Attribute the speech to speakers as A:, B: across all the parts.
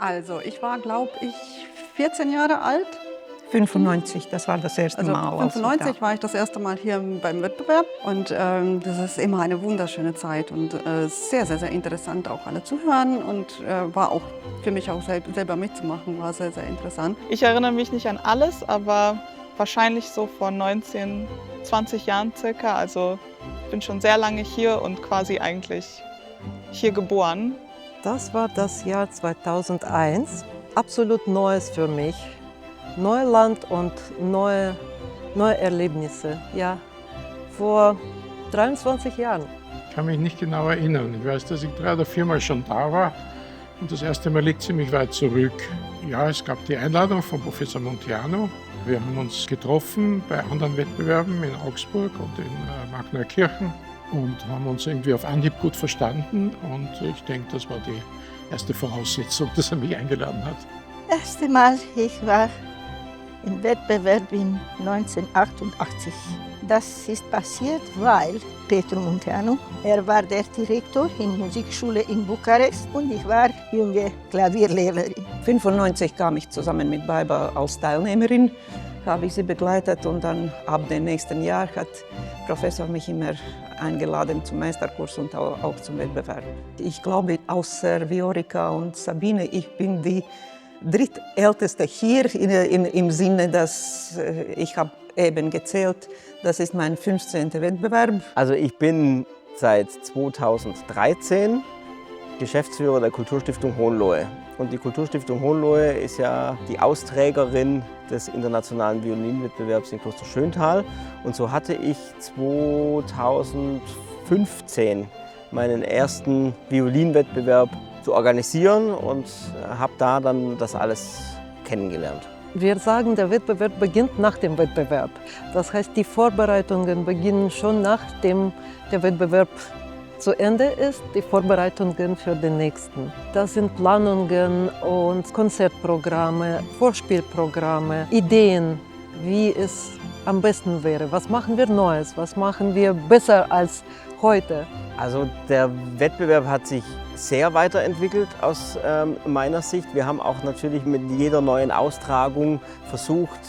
A: Also, ich war, glaube ich, 14 Jahre alt.
B: 95, das war das erste
A: Also
B: Mal.
A: 95 war ich das erste Mal hier beim Wettbewerb und das ist immer eine wunderschöne Zeit und sehr, sehr, sehr interessant auch alle zu hören und war auch für mich auch selber mitzumachen, war sehr, sehr interessant.
C: Ich erinnere mich nicht an alles, aber wahrscheinlich so vor 19, 20 Jahren circa. Also ich bin schon sehr lange hier und quasi eigentlich hier geboren.
D: Das war das Jahr 2001. Absolut Neues für mich. Neuland und neue Erlebnisse. Ja, vor 23 Jahren.
E: Ich kann mich nicht genau erinnern. Ich weiß, dass ich 3 oder 4 Mal schon da war und das erste Mal liegt ziemlich weit zurück. Ja, es gab die Einladung von Professor Montiano. Wir haben uns getroffen bei anderen Wettbewerben in Augsburg und in Magneukirchen und haben uns irgendwie auf Anhieb gut verstanden und ich denke, das war die erste Voraussetzung, dass er mich eingeladen hat.
F: Das erste Mal, ich war im Wettbewerb in 1988. Das ist passiert, weil Petru Munteanu, er war der Direktor in Musikschule in Bukarest und ich war junge Klavierlehrerin.
B: 95 kam ich zusammen mit Baiba als Teilnehmerin, habe ich sie begleitet und dann ab dem nächsten Jahr hat Professor mich immer eingeladen zum Meisterkurs und auch zum Wettbewerb. Ich glaube, außer Viorica und Sabine, ich bin die drittälteste hier im Sinne, dass ich habe eben gezählt, das ist mein 15. Wettbewerb.
G: Also ich bin seit 2013 Geschäftsführer der Kulturstiftung Hohenlohe. Und die Kulturstiftung Hohenlohe ist ja die Austrägerin des internationalen Violinwettbewerbs in Kloster Schöntal. Und so hatte ich 2015 meinen ersten Violinwettbewerb zu organisieren und habe da dann das alles kennengelernt.
D: Wir sagen, der Wettbewerb beginnt nach dem Wettbewerb. Das heißt, die Vorbereitungen beginnen schon nachdem der Wettbewerb zu Ende ist, die Vorbereitungen für den nächsten. Das sind Planungen und Konzertprogramme, Vorspielprogramme, Ideen, wie es am besten wäre. Was machen wir Neues? Was machen wir besser als heute?
G: Also der Wettbewerb hat sich sehr weiterentwickelt aus meiner Sicht. Wir haben auch natürlich mit jeder neuen Austragung versucht,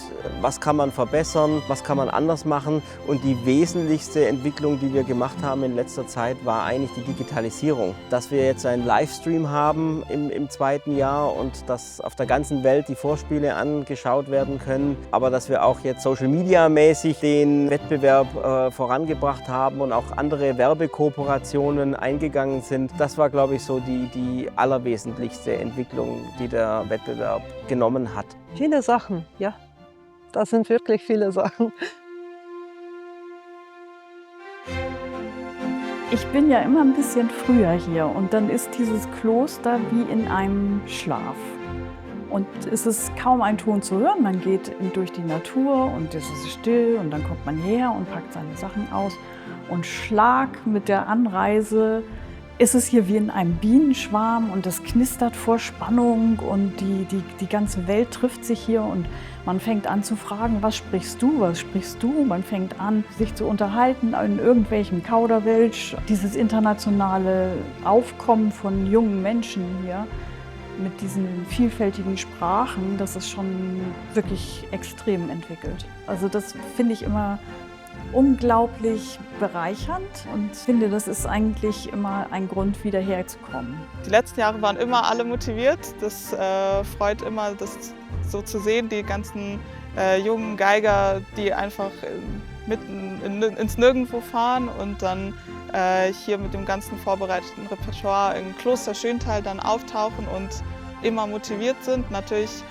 G: was kann man verbessern, was kann man anders machen. Und die wesentlichste Entwicklung, die wir gemacht haben in letzter Zeit, war eigentlich die Digitalisierung. Dass wir jetzt einen Livestream haben im zweiten Jahr und dass auf der ganzen Welt die Vorspiele angeschaut werden können. Aber dass wir auch jetzt Social-Media-mäßig den Wettbewerb vorangebracht haben und auch andere Werbekooperationen eingegangen sind. Das war, glaube ich, so die allerwesentlichste Entwicklung, die der Wettbewerb genommen hat.
D: Viele Sachen, ja. Das sind wirklich viele Sachen.
H: Ich bin ja immer ein bisschen früher hier und dann ist dieses Kloster wie in einem Schlaf. Und es ist kaum ein Ton zu hören, man geht durch die Natur und es ist still und dann kommt man her und packt seine Sachen aus. Und Schlag mit der Anreise ist es hier wie in einem Bienenschwarm und es knistert vor Spannung und die ganze Welt trifft sich hier und man fängt an zu fragen, was sprichst du, was sprichst du? Man fängt an, sich zu unterhalten in irgendwelchem Kauderwelsch. Dieses internationale Aufkommen von jungen Menschen hier mit diesen vielfältigen Sprachen, das ist schon wirklich extrem entwickelt. Also das finde ich immer unglaublich bereichernd und finde, das ist eigentlich immer ein Grund, wieder herzukommen.
C: Die letzten Jahre waren immer alle motiviert. Das freut immer, das so zu sehen, die ganzen jungen Geiger, die einfach mitten ins Nirgendwo fahren und dann hier mit dem ganzen vorbereiteten Repertoire im Kloster Schöntal dann auftauchen und immer motiviert sind. Natürlich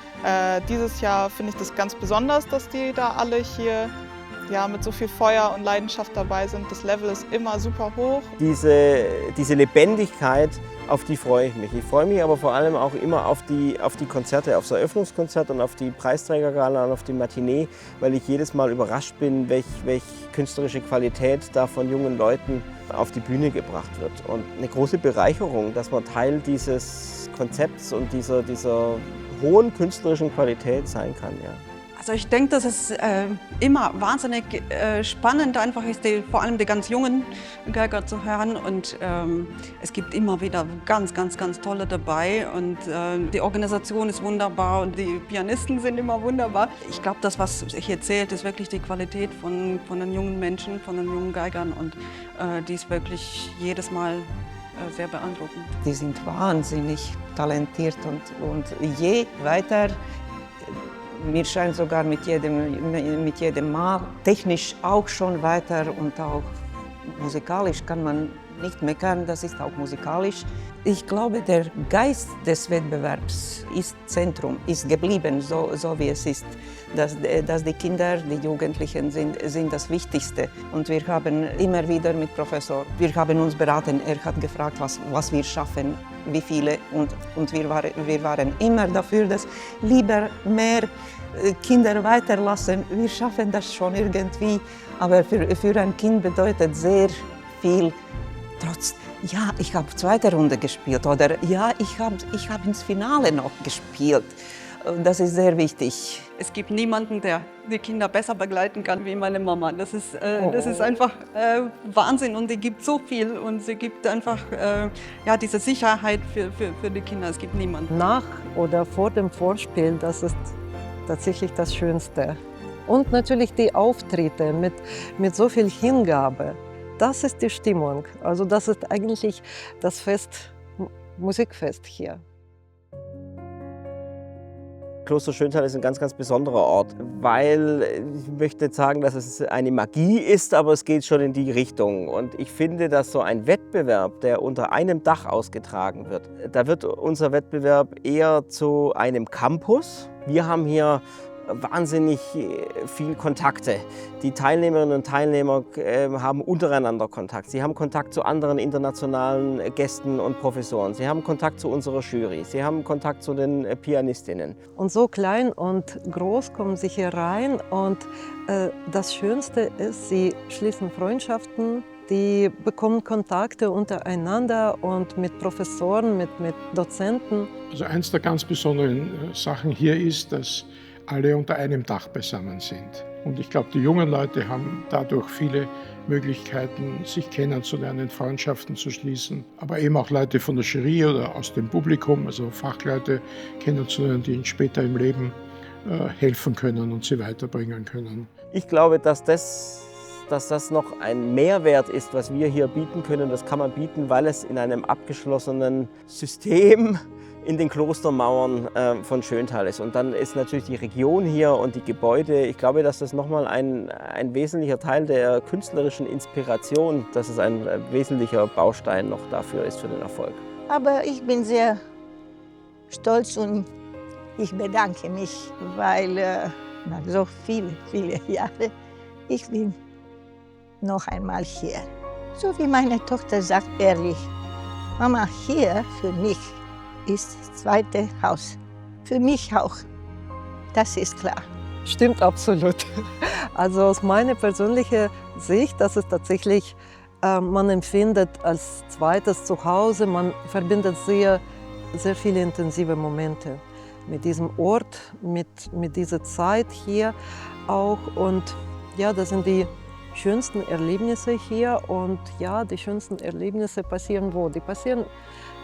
C: dieses Jahr finde ich das ganz besonders, dass die da alle hier mit so viel Feuer und Leidenschaft dabei sind. Das Level ist immer super hoch.
G: Diese Lebendigkeit, auf die freue ich mich. Ich freue mich aber vor allem auch immer auf die Konzerte, auf das Eröffnungskonzert und auf die Preisträgergala und auf die Matinee, weil ich jedes Mal überrascht bin, welch künstlerische Qualität da von jungen Leuten auf die Bühne gebracht wird. Und eine große Bereicherung, dass man Teil dieses Konzepts und dieser hohen künstlerischen Qualität sein kann. Ja.
A: Also ich denke, dass es immer wahnsinnig spannend einfach ist, vor allem die ganz jungen Geiger zu hören. Und es gibt immer wieder ganz tolle dabei. Und die Organisation ist wunderbar und die Pianisten sind immer wunderbar. Ich glaube, das, was hier zählt, ist wirklich die Qualität von den jungen Menschen, von den jungen Geigern. Und die ist wirklich jedes Mal sehr beeindruckend.
B: Die sind wahnsinnig talentiert und je weiter, mir scheint sogar mit jedem Mal, technisch auch schon weiter und auch musikalisch kann man nicht meckern, das ist auch musikalisch. Ich glaube, der Geist des Wettbewerbs ist Zentrum, ist geblieben, so wie es ist. Dass die Kinder, die Jugendlichen sind das Wichtigste. Und wir haben immer wieder mit Professor, wir haben uns beraten, er hat gefragt, was wir schaffen, wie viele. Und wir waren immer dafür, dass lieber mehr Kinder weiterlassen. Wir schaffen das schon irgendwie, aber für ein Kind bedeutet sehr viel. Trotz, ja, ich habe zweite Runde gespielt oder ja, ich hab ins Finale noch gespielt. Das ist sehr wichtig.
A: Es gibt niemanden, der die Kinder besser begleiten kann wie meine Mama. Das ist einfach Wahnsinn und die gibt so viel und sie gibt einfach diese Sicherheit für die Kinder. Es gibt niemanden.
D: Nach oder vor dem Vorspiel, das ist tatsächlich das Schönste. Und natürlich die Auftritte mit so viel Hingabe. Das ist die Stimmung. Also das ist eigentlich das Musikfest hier.
G: Kloster Schöntal ist ein ganz besonderer Ort, weil ich möchte nicht sagen, dass es eine Magie ist, aber es geht schon in die Richtung. Und ich finde, dass so ein Wettbewerb, der unter einem Dach ausgetragen wird, da wird unser Wettbewerb eher zu einem Campus. Wir haben hier wahnsinnig viel Kontakte. Die Teilnehmerinnen und Teilnehmer haben untereinander Kontakt. Sie haben Kontakt zu anderen internationalen Gästen und Professoren. Sie haben Kontakt zu unserer Jury. Sie haben Kontakt zu den Pianistinnen.
D: Und so klein und groß kommen sie hier rein. Und das Schönste ist, sie schließen Freundschaften. Die bekommen Kontakte untereinander und mit Professoren, mit Dozenten.
E: Also eins der ganz besonderen Sachen hier ist, dass alle unter einem Dach beisammen sind. Und ich glaube, die jungen Leute haben dadurch viele Möglichkeiten, sich kennenzulernen, Freundschaften zu schließen, aber eben auch Leute von der Jury oder aus dem Publikum, also Fachleute kennenzulernen, die ihnen später im Leben helfen können und sie weiterbringen können.
G: Ich glaube, dass das noch ein Mehrwert ist, was wir hier bieten können. Das kann man bieten, weil es in einem abgeschlossenen System in den Klostermauern von Schöntal ist. Und dann ist natürlich die Region hier und die Gebäude, ich glaube, dass das nochmal ein wesentlicher Teil der künstlerischen Inspiration, dass es ein wesentlicher Baustein noch dafür ist für den Erfolg.
F: Aber ich bin sehr stolz und ich bedanke mich, weil nach so vielen Jahren, ich bin noch einmal hier. So wie meine Tochter sagt ehrlich, Mama, hier für mich ist das zweite Haus. Für mich auch. Das ist klar.
D: Stimmt absolut. Also aus meiner persönlichen Sicht, das ist tatsächlich, man empfindet als zweites Zuhause, man verbindet sehr viele intensive Momente mit diesem Ort, mit dieser Zeit hier auch. Und ja, das sind die schönsten Erlebnisse hier. Und ja, die schönsten Erlebnisse passieren wo? Die passieren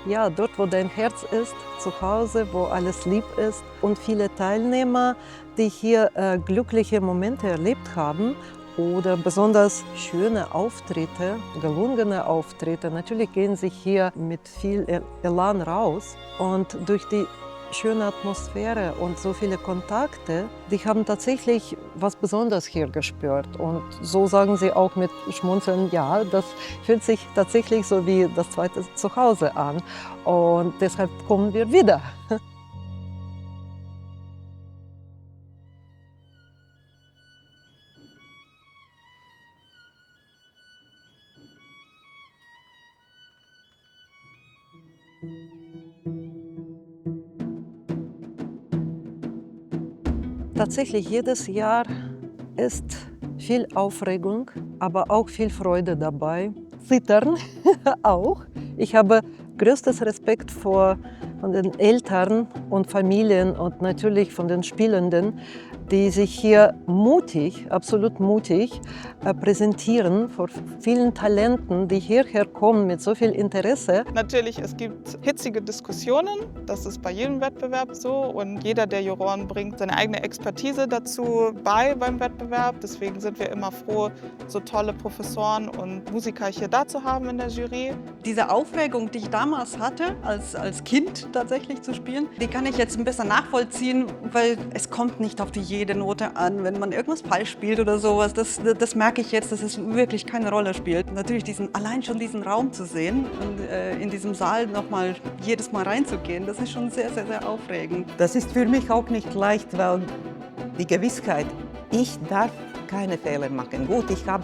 D: ja, dort, wo dein Herz ist, zu Hause, wo alles lieb ist. Und viele Teilnehmer, die hier glückliche Momente erlebt haben oder besonders schöne Auftritte, gelungene Auftritte, natürlich gehen sie hier mit viel Elan raus. Und durch die schöne Atmosphäre und so viele Kontakte, die haben tatsächlich was Besonderes hier gespürt. Und so sagen sie auch mit Schmunzeln, ja, das fühlt sich tatsächlich so wie das zweite Zuhause an. Und deshalb kommen wir wieder. Tatsächlich jedes Jahr ist viel Aufregung, aber auch viel Freude dabei. Zittern auch. Ich habe größtes Respekt vor von den Eltern und Familien und natürlich von den Spielenden, die sich hier mutig, absolut mutig präsentieren vor vielen Talenten, die hierher kommen mit so viel Interesse.
C: Natürlich, es gibt hitzige Diskussionen, das ist bei jedem Wettbewerb so und jeder der Juroren bringt seine eigene Expertise dazu beim Wettbewerb. Deswegen sind wir immer froh, so tolle Professoren und Musiker hier da zu haben in der Jury.
A: Diese Aufregung, die ich damals hatte, als Kind tatsächlich zu spielen, die kann ich jetzt ein bisschen nachvollziehen, weil es kommt nicht auf jede Note an, wenn man irgendwas falsch spielt oder sowas. Das merke ich jetzt, dass es wirklich keine Rolle spielt. Natürlich allein schon diesen Raum zu sehen und in diesem Saal nochmal jedes Mal reinzugehen, das ist schon sehr, sehr, sehr aufregend.
B: Das ist für mich auch nicht leicht, weil die Gewissheit, ich darf keine Fehler machen. Gut, ich habe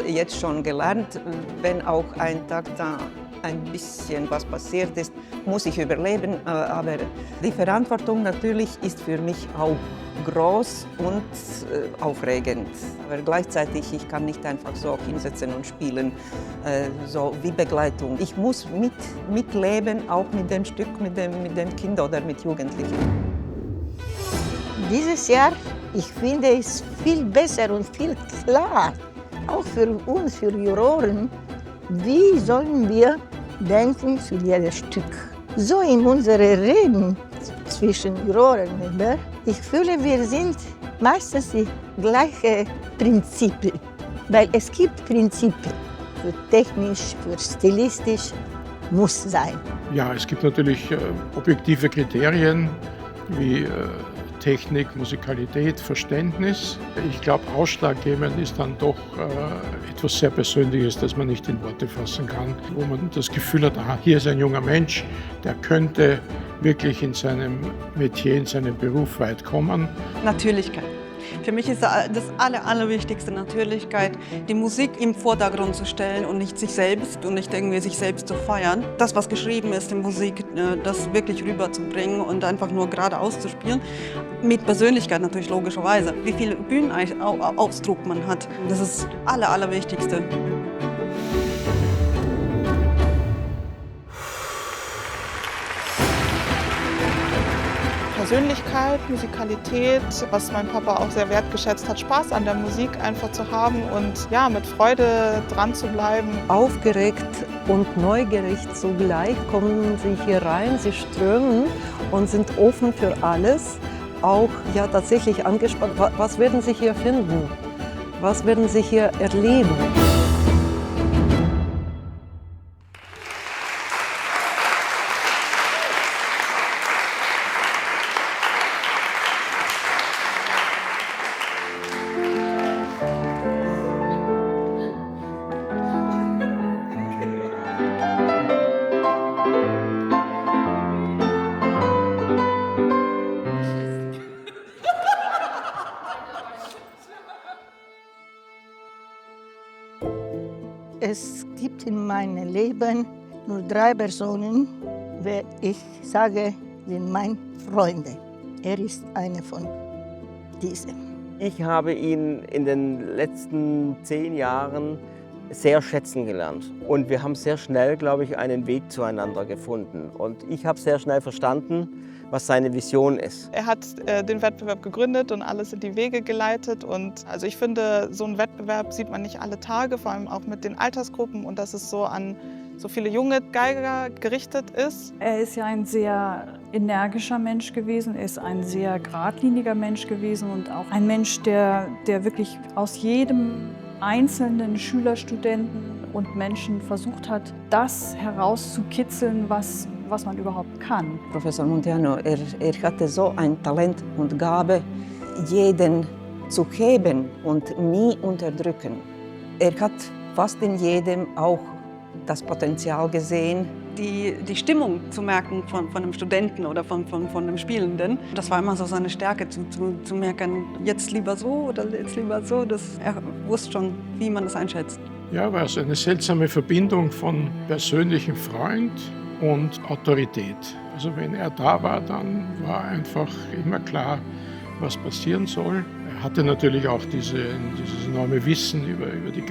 B: jetzt schon gelernt, wenn auch ein Tag da ein bisschen was passiert ist, muss ich überleben. Aber die Verantwortung natürlich ist für mich auch groß und aufregend. Aber gleichzeitig, ich kann nicht einfach so hinsetzen und spielen, so wie Begleitung. Ich muss mitleben, auch mit dem Stück, mit dem Kind oder mit Jugendlichen.
F: Dieses Jahr, ich finde es viel besser und viel klar, auch für uns, für Juroren, wie sollen wir denken zu jedem Stück. So in unseren Reden zwischen Juroren, ich fühle, wir sind meistens die gleichen Prinzipien, weil es gibt Prinzipien für technisch, für stilistisch, muss sein.
E: Ja, es gibt natürlich objektive Kriterien wie Technik, Musikalität, Verständnis. Ich glaube, ausschlaggebend ist dann doch etwas sehr Persönliches, das man nicht in Worte fassen kann, wo man das Gefühl hat, aha, hier ist ein junger Mensch, der könnte wirklich in seinem Metier, in seinem Beruf weit kommen.
A: Natürlichkeit. Für mich ist das Allerwichtigste Natürlichkeit, die Musik im Vordergrund zu stellen und nicht sich selbst und nicht irgendwie sich selbst zu feiern. Das, was geschrieben ist in Musik, das wirklich rüberzubringen und einfach nur geradeaus zu spielen. Mit Persönlichkeit natürlich logischerweise. Wie viel Bühnenausdruck man hat, das ist das Allerwichtigste.
C: Persönlichkeit, Musikalität, was mein Papa auch sehr wertgeschätzt hat, Spaß an der Musik einfach zu haben und ja, mit Freude dran zu bleiben.
D: Aufgeregt und neugierig zugleich kommen sie hier rein, sie strömen und sind offen für alles, auch ja tatsächlich angespannt. Was werden sie hier finden? Was werden sie hier erleben?
F: Es gibt in meinem Leben nur 3 Personen, wer ich sage, sind meine Freunde. Er ist einer von diesen.
G: Ich habe ihn in den letzten 10 Jahren sehr schätzen gelernt. Und wir haben sehr schnell, glaube ich, einen Weg zueinander gefunden. Und ich habe sehr schnell verstanden, was seine Vision ist.
C: Er hat den Wettbewerb gegründet und alles in die Wege geleitet. Und also ich finde, so einen Wettbewerb sieht man nicht alle Tage, vor allem auch mit den Altersgruppen und dass es so an so viele junge Geiger gerichtet ist.
H: Er ist ja ein sehr energischer Mensch gewesen, er ist ein sehr geradliniger Mensch gewesen und auch ein Mensch, der wirklich aus jedem einzelnen Schüler, Studenten und Menschen versucht hat, das herauszukitzeln, was man überhaupt kann.
B: Professor Munteanu, er hatte so ein Talent und Gabe, jeden zu heben und nie unterdrücken. Er hat fast in jedem auch das Potenzial gesehen.
A: Die Stimmung zu merken von einem Studenten oder von einem Spielenden, das war immer so seine Stärke, zu merken, jetzt lieber so oder jetzt lieber so. Er wusste schon, wie man das einschätzt.
E: Ja, war es eine seltsame Verbindung von persönlichem Freund und Autorität. Also wenn er da war, dann war einfach immer klar, was passieren soll. Er hatte natürlich auch dieses enorme Wissen über die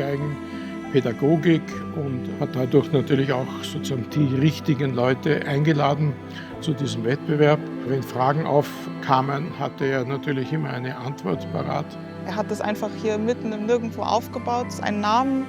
E: Pädagogik und hat dadurch natürlich auch sozusagen die richtigen Leute eingeladen zu diesem Wettbewerb. Wenn Fragen aufkamen, hatte er natürlich immer eine Antwort parat.
C: Er hat das einfach hier mitten im Nirgendwo aufgebaut, einen Namen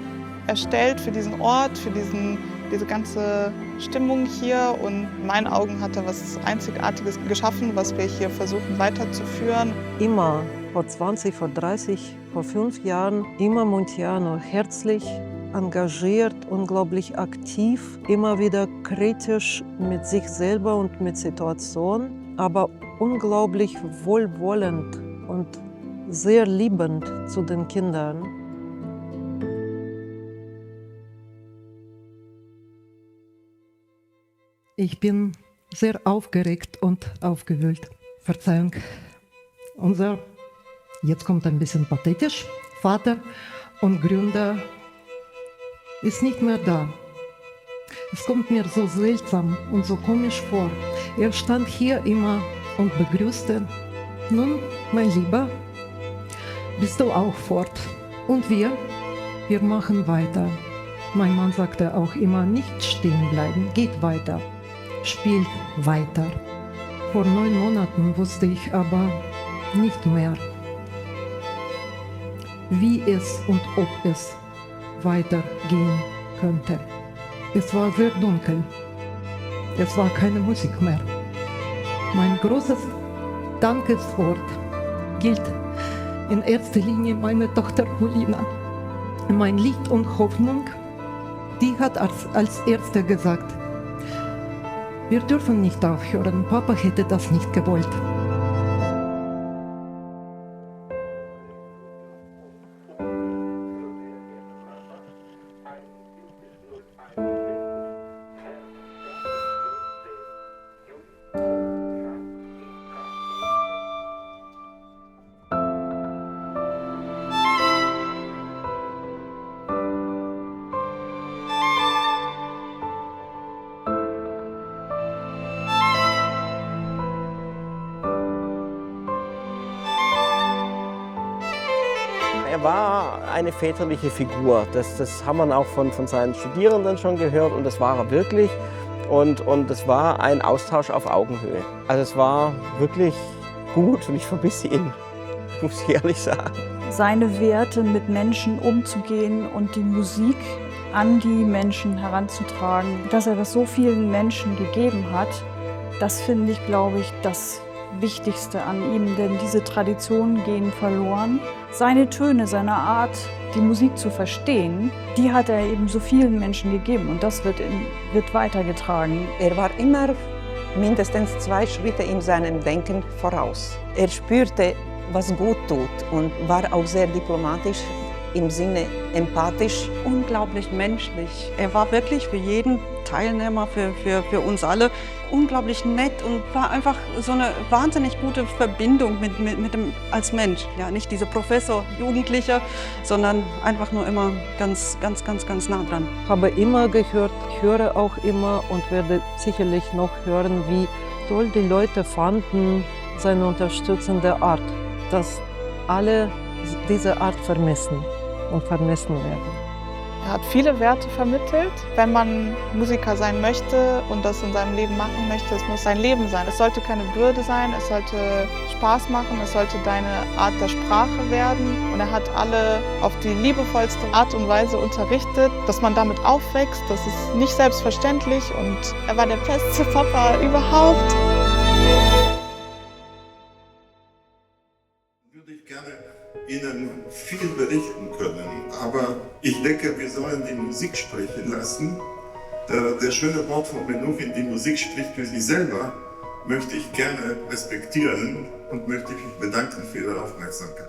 C: erstellt für diesen Ort, für diese ganze Stimmung hier. Und in meinen Augen hat er was Einzigartiges geschaffen, was wir hier versuchen weiterzuführen.
D: Immer vor 20, vor 30, vor 5 Jahren, immer Montiano herzlich, engagiert, unglaublich aktiv, immer wieder kritisch mit sich selber und mit Situation, aber unglaublich wohlwollend und sehr liebend zu den Kindern.
I: Ich bin sehr aufgeregt und aufgewühlt. Verzeihung. Jetzt kommt ein bisschen pathetisch, Vater und Gründer ist nicht mehr da. Es kommt mir so seltsam und so komisch vor. Er stand hier immer und begrüßte. Nun, mein Lieber, bist du auch fort. Und wir machen weiter. Mein Mann sagte auch immer, nicht stehen bleiben, geht weiter, spielt weiter. Vor 9 Monaten wusste ich aber nicht mehr, wie es und ob es weitergehen könnte. Es war sehr dunkel. Es war keine Musik mehr. Mein großes Dankeswort gilt in erster Linie meiner Tochter Polina. Mein Licht und Hoffnung, die hat als Erste gesagt, wir dürfen nicht aufhören. Papa hätte das nicht gewollt.
G: Er war eine väterliche Figur. Das haben wir auch von seinen Studierenden schon gehört und das war er wirklich. Und es war ein Austausch auf Augenhöhe. Also es war wirklich gut und ich vermisse ihn, muss ich ehrlich sagen.
H: Seine Werte, mit Menschen umzugehen und die Musik an die Menschen heranzutragen, dass er das so vielen Menschen gegeben hat, das finde ich, glaube ich, das Wichtigste an ihm, denn diese Traditionen gehen verloren. Seine Töne, seine Art, die Musik zu verstehen, die hat er eben so vielen Menschen gegeben und das wird weitergetragen.
B: Er war immer mindestens 2 Schritte in seinem Denken voraus. Er spürte, was gut tut und war auch sehr diplomatisch, im Sinne empathisch.
A: Unglaublich menschlich. Er war wirklich für jeden Teilnehmer, für uns alle unglaublich nett und war einfach so eine wahnsinnig gute Verbindung mit dem als Mensch. Ja, nicht dieser Professor, Jugendlicher, sondern einfach nur immer ganz nah dran.
D: Ich habe immer gehört, höre auch immer und werde sicherlich noch hören, wie toll die Leute fanden seine unterstützende Art, dass alle diese Art vermissen und vermissen werden.
C: Er hat viele Werte vermittelt. Wenn man Musiker sein möchte und das in seinem Leben machen möchte, es muss sein Leben sein. Es sollte keine Bürde sein, es sollte Spaß machen, es sollte deine Art der Sprache werden. Und er hat alle auf die liebevollste Art und Weise unterrichtet, dass man damit aufwächst. Das ist nicht selbstverständlich und er war der beste Papa überhaupt.
J: Würde ich gerne Ihnen viel berichten können, aber ich denke, wir sollen die Musik sprechen lassen. Der schöne Wort von Menuhin, die Musik spricht für sich selber, möchte ich gerne respektieren und möchte mich bedanken für Ihre Aufmerksamkeit.